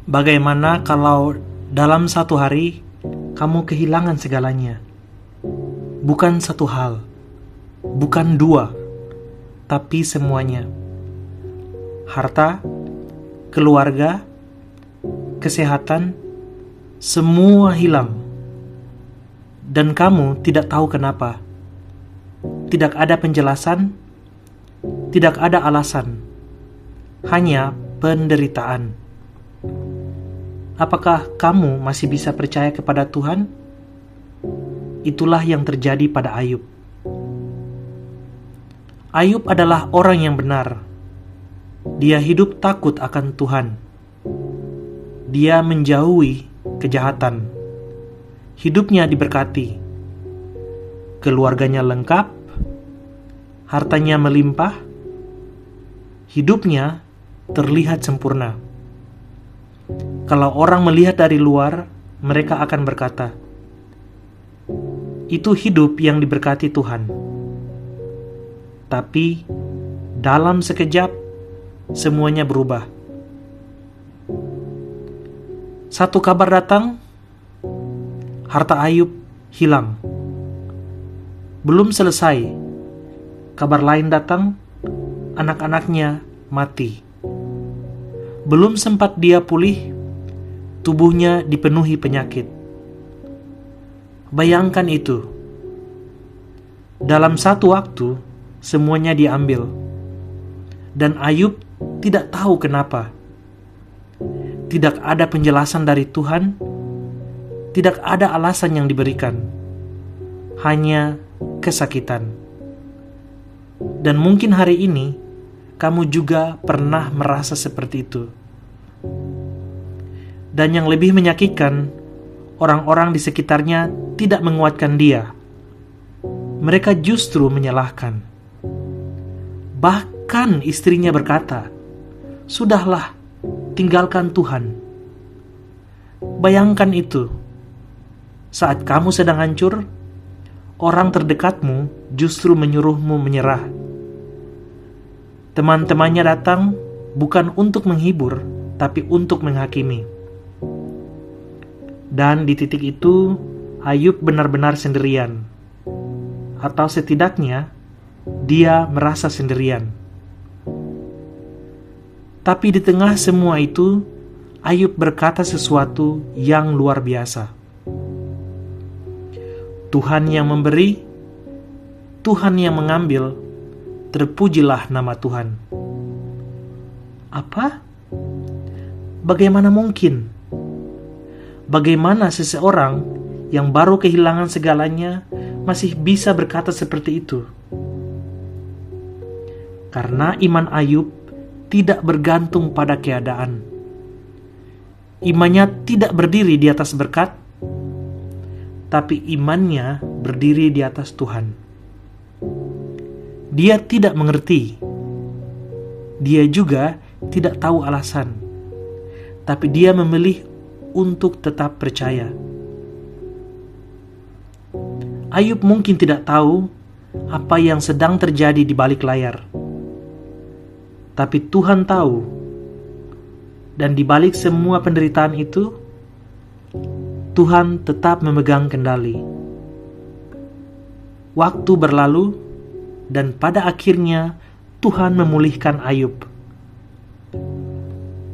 Bagaimana kalau dalam satu hari kamu kehilangan segalanya? Bukan satu hal, bukan dua, tapi semuanya. Harta, keluarga, kesehatan, semua hilang. Dan kamu tidak tahu kenapa. Tidak ada penjelasan, tidak ada alasan. Hanya penderitaan. Apakah kamu masih bisa percaya kepada Tuhan? Itulah yang terjadi pada Ayub. Ayub adalah orang yang benar. Dia hidup takut akan Tuhan. Dia menjauhi kejahatan. Hidupnya diberkati. Keluarganya lengkap. Hartanya melimpah. Hidupnya terlihat sempurna. Kalau orang melihat dari luar, mereka akan berkata, "Itu hidup yang diberkati Tuhan." Tapi dalam sekejap, semuanya berubah. Satu kabar datang, harta Ayub hilang. Belum selesai, kabar lain datang, anak-anaknya mati. Belum sempat dia pulih, tubuhnya dipenuhi penyakit. Bayangkan itu. Dalam satu waktu, semuanya diambil. Dan Ayub tidak tahu kenapa. Tidak ada penjelasan dari Tuhan. Tidak ada alasan yang diberikan. Hanya kesakitan. Dan mungkin hari ini, kamu juga pernah merasa seperti itu. Dan yang lebih menyakitkan, orang-orang di sekitarnya tidak menguatkan dia. Mereka justru menyalahkan. Bahkan istrinya berkata, "Sudahlah, tinggalkan Tuhan." Bayangkan itu. Saat kamu sedang hancur, orang terdekatmu justru menyuruhmu menyerah. Teman-temannya datang bukan untuk menghibur, tapi untuk menghakimi. Dan di titik itu, Ayub benar-benar sendirian. Atau setidaknya, dia merasa sendirian. Tapi di tengah semua itu, Ayub berkata sesuatu yang luar biasa. Tuhan yang memberi, Tuhan yang mengambil, terpujilah nama Tuhan. Apa? Bagaimana mungkin? Bagaimana seseorang yang baru kehilangan segalanya masih bisa berkata seperti itu? Karena iman Ayub tidak bergantung pada keadaan. Imannya tidak berdiri di atas berkat, tapi imannya berdiri di atas Tuhan. Dia tidak mengerti. Dia juga tidak tahu alasan. Tapi dia memilih untuk tetap percaya. Ayub mungkin tidak tahu apa yang sedang terjadi di balik layar. Tapi Tuhan tahu. Dan di balik semua penderitaan itu, Tuhan tetap memegang kendali. Waktu berlalu, dan pada akhirnya Tuhan memulihkan Ayub.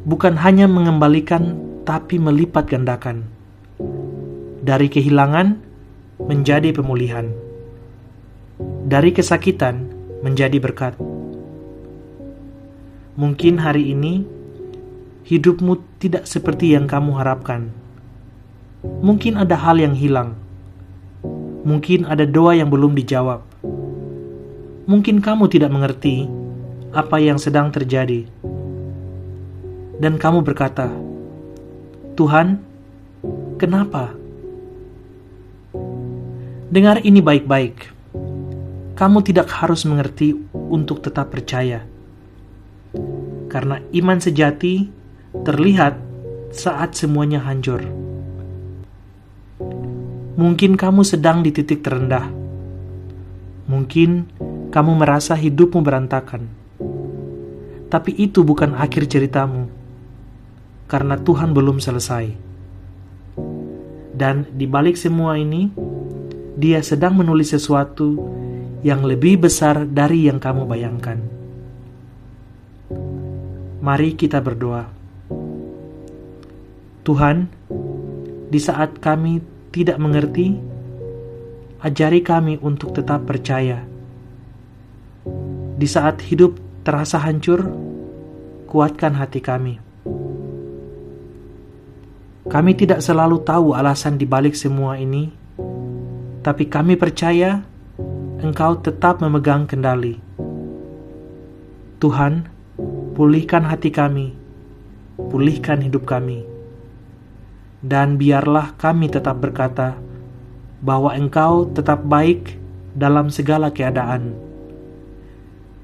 Bukan hanya mengembalikan, tapi melipat gandakan. Dari kehilangan menjadi pemulihan. Dari kesakitan menjadi berkat. Mungkin hari ini hidupmu tidak seperti yang kamu harapkan. Mungkin ada hal yang hilang. Mungkin ada doa yang belum dijawab. Mungkin kamu tidak mengerti apa yang sedang terjadi. Dan kamu berkata, "Tuhan, kenapa?" Dengar ini baik-baik. Kamu tidak harus mengerti untuk tetap percaya. Karena iman sejati terlihat saat semuanya hancur. Mungkin kamu sedang di titik terendah. Mungkin kamu merasa hidupmu berantakan. Tapi itu bukan akhir ceritamu. karena Tuhan belum selesai. Dan di balik semua ini, Dia sedang menulis sesuatu yang lebih besar dari yang kamu bayangkan. Mari kita berdoa. Tuhan, di saat kami tidak mengerti, ajari kami untuk tetap percaya. Di saat hidup terasa hancur, kuatkan hati kami. Kami tidak selalu tahu alasan di balik semua ini, tapi kami percaya Engkau tetap memegang kendali. Tuhan, pulihkan hati kami, pulihkan hidup kami, dan biarlah kami tetap berkata bahwa Engkau tetap baik dalam segala keadaan.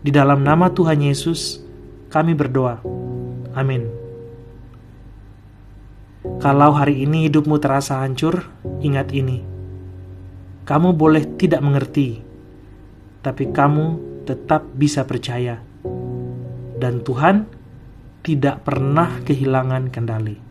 Di dalam nama Tuhan Yesus, kami berdoa. Amin. Kalau hari ini hidupmu terasa hancur, ingat ini. Kamu boleh tidak mengerti, tapi kamu tetap bisa percaya. Dan Tuhan tidak pernah kehilangan kendali.